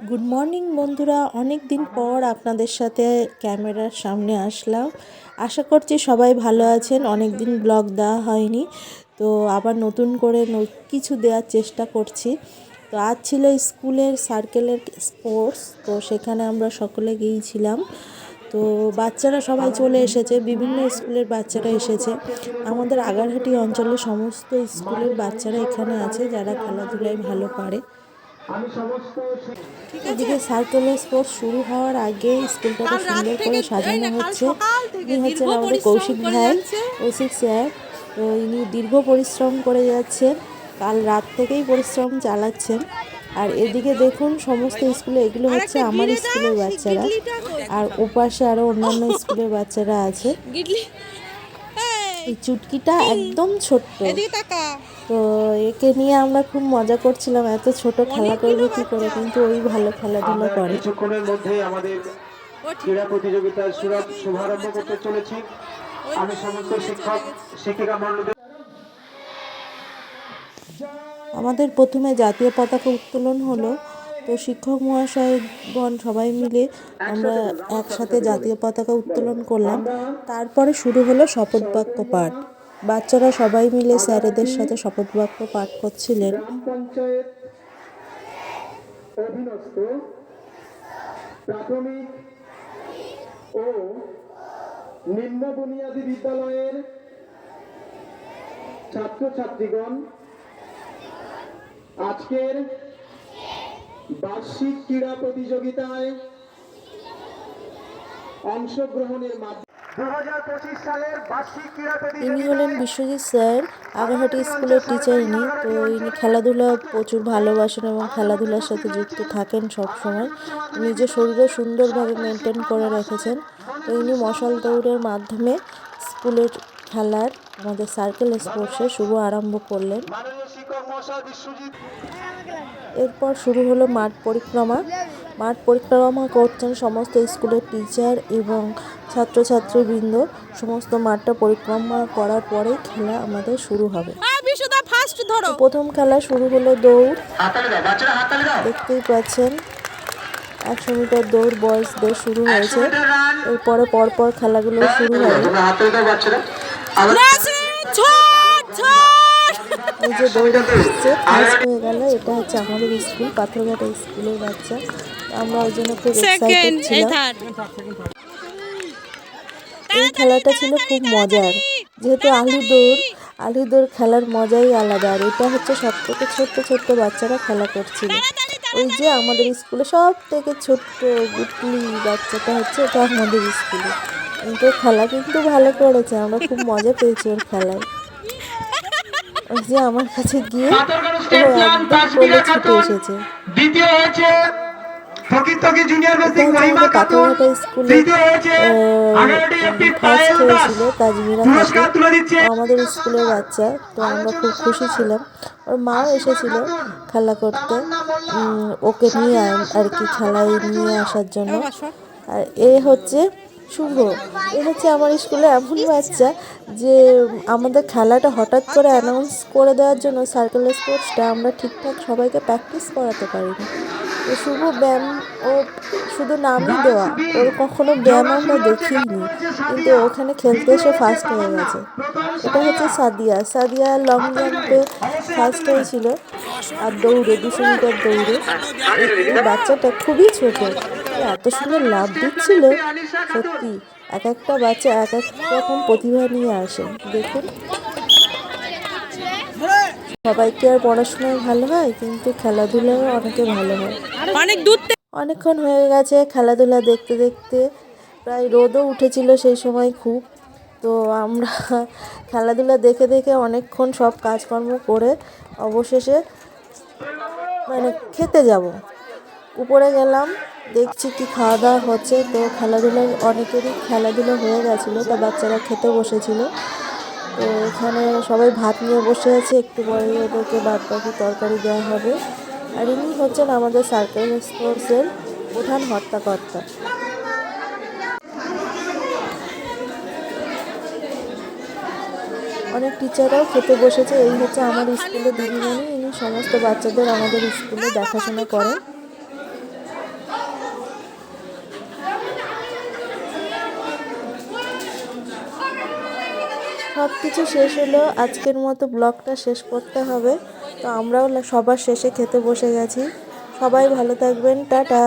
Good morning বন্ধুরা, অনেক দিন পর আপনাদের সাথে ক্যামেরার সামনে আসলাম। আশা করছি সবাই ভালো আছেন। অনেক দিন ব্লগ দেওয়া হয়নি, তো আবার নতুন করে কিছু দেওয়ার চেষ্টা করছি। তো আজ ছিল স্কুলের সার্কেলের স্পোর্টস, তো সেখানে আমরা সকলে গিয়েছিলাম। তো বাচ্চারা সবাই চলে এসেছে, বিভিন্ন স্কুলের বাচ্চারা এসেছে। আমাদের আগারহাটি অঞ্চলের সমস্ত স্কুলের বাচ্চারা এখানে আছে, যারা খেলাধুলায় ভালো পারে। এদিকে সার্কেলের স্পোর্টস শুরু হওয়ার আগে স্কুলটাকে সুন্দর করে সাজানো হচ্ছে। ইনি হচ্ছেন আমাদের কৌশিক ভাই, কৌশিক স্যার। তো ইনি দীর্ঘ পরিশ্রম করে যাচ্ছেন, কাল রাত থেকেই পরিশ্রম চালাচ্ছেন। আর এদিকে দেখুন সমস্ত স্কুলে, এগুলো হচ্ছে আমার স্কুলের বাচ্চারা, আর ওপাশে আরও অন্যান্য স্কুলের বাচ্চারা আছে। এই চুটকিটা একদম ছোট্ট, তো একে নিয়ে আমরা খুব মজা করছিলাম, এত ছোট খেলা করবে কি করে, কিন্তু ওই ভালো খেলাধুলা করে। কিছুক্ষণের মধ্যে আমাদের ক্রীড়া প্রতিযোগিতার শুভারম্ভ করতে চলেছি। আমি সমস্ত শিক্ষক শিক্ষিকা মণ্ডলীদের আমাদের প্রথমে জাতীয় পতাকা উত্তোলন হলো। তো শিক্ষক মহাশয়গণ সবাই মিলে আমরা একসাথে জাতীয় পতাকা উত্তোলন করলাম। তারপরে শুরু হলো শপথ বাক্য পাঠ। বাচ্চারা সবাই মিলে স্যারেদের সাথে শপথ বাক্য পাঠ করছিলেন। গ্রাম পঞ্চায়েত অধীনস্থ প্রাথমিক ও নিম্ন বুনিয়াদী বিদ্যালয়ের ছাত্রছাত্রীগণ আজকের বার্ষিক ক্রীড়া প্রতিযোগিতায় অংশগ্রহণের মাধ্যমে ইনি হলেন বিশ্বজিৎ স্যার, আগারহাটি স্কুলের টিচার ইনি। তো ইনি খেলাধুলা প্রচুর ভালোবাসেন এবং খেলাধুলার সাথে যুক্ত থাকেন সব সময়। নিজের শরীরও সুন্দরভাবে মেনটেন করে রেখেছেন। তো ইনি মশাল দৌড়ের মাধ্যমে স্কুলের খেলার, আমাদের সার্কেল স্পোর্টসের শুভ আরম্ভ করলেন। এরপর শুরু হলো মাঠ পরিক্রমা। মাঠ পরিক্রমা করছেন সমস্ত স্কুলের টিচার এবং ছাত্রছাত্রীবৃন্দ। সমস্ত মাঠটা পরিক্রমা করার পরেই খেলা আমাদের শুরু হবে। প্রথম খেলা শুরু হলো দৌড়, দেখতেই পাচ্ছেন 100 মিটার দৌড় বয়সদের শুরু হয়েছে। এরপরে পরপর খেলাগুলো শুরু হবে। এই যে দৌড়ে হচ্ছে, ফার্স্ট হয়ে গেল, এটা হচ্ছে আমাদের স্কুল, পাথরঘাটা স্কুলের বাচ্চা। আমরা ওই জন্য খুব এক্সাইটেড ছিলাম। এই খেলাটা ছিল খুব মজার, যেহেতু আলু দৌড় খেলার মজাই আলাদা। আর এটা হচ্ছে সব থেকে ছোট্ট ছোট্ট বাচ্চারা খেলা করছিল। ওই যে আমাদের স্কুলে সব থেকে ছোট্ট গুটলি বাচ্চাটা হচ্ছে, এটা আমাদের স্কুলে। কিন্তু খেলা কিন্তু ভালো করেছে, আমরা খুব মজা পেয়েছি ওর খেলায়। ওই যে আমার কাছে গিয়ে ও একদম কোলে ছুটে এসেছে। পাথরঘাটা স্কুলে ফার্স্ট হয়েছিল তাজমিরা খাতুন, আমাদের স্কুলের বাচ্চা। তো আমরা খুব খুশি ছিলাম। ওর মাও এসেছিল খেলা করতে, ওকে নিয়ে আর কি খেলায় নিয়ে আসার জন্য। আর এ হচ্ছে শুভ, এ হচ্ছে আমার স্কুলে এমন বাচ্চা যে আমাদের খেলাটা হঠাৎ করে অ্যানাউন্স করে দেওয়ার জন্য সার্কেল স্পোর্টসটা আমরা ঠিকঠাক সবাইকে প্র্যাকটিস করাতে পারিনি। তো শুভ ব্যায়াম ও শুধু নামই দেওয়া, ওর কখনো ব্যায়াম আমরা দেখিনি, কিন্তু ওখানে খেলতে এসে ফার্স্ট হয়ে গেছে। এটা হচ্ছে সাদিয়া লং জাম্পে ফার্স্ট হয়েছিল, আর দৌড়ে 200 মিটার দৌড়ে। এই বাচ্চাটা খুবই ছোট, এত সুন্দর লাভ দিচ্ছিল। সত্যি এক একটা বাচ্চা এক এক রকম প্রতিভা নিয়ে আসে। দেখুন, সবাইকে আর পড়াশোনায় ভালো হয়, কিন্তু খেলাধুলায় অনেকে ভালো হয়। অনেকক্ষণ হয়ে গেছে খেলাধুলা দেখতে দেখতে, প্রায় রোদও উঠেছিল সেই সময় খুব। তো আমরা খেলাধুলা দেখে দেখে অনেকক্ষণ সব কাজকর্ম করে অবশেষে খেতে যাব। উপরে গেলাম, দেখছি কি খাওয়া দাওয়া হচ্ছে। তো অনেকেরই খেলাধুলা হয়ে গেছিলো, তা বাচ্চারা খেতে বসেছিল। তো এখানে সবাই ভাত নিয়ে বসে আছে, একটু পরে ওদেরকে বাদ বাকি তরকারি দেওয়া হবে। আর ইনি হচ্ছেন আমাদের সার্কেল স্পোর্টসের প্রধান হর্তাকর্তা। অনেক টিচাররাও খেতে বসেছে। এই হচ্ছে আমার স্কুলের দিদিমণি, ইনি সমস্ত বাচ্চাদের আমাদের স্কুলে দেখাশোনা করেন। সব কিছু শেষ হলো, আজকের মতো ব্লগটা শেষ করতে হবে। তো আমরাও সবার শেষে খেতে বসে গেছি। সবাই ভালো থাকবেন, টাটা।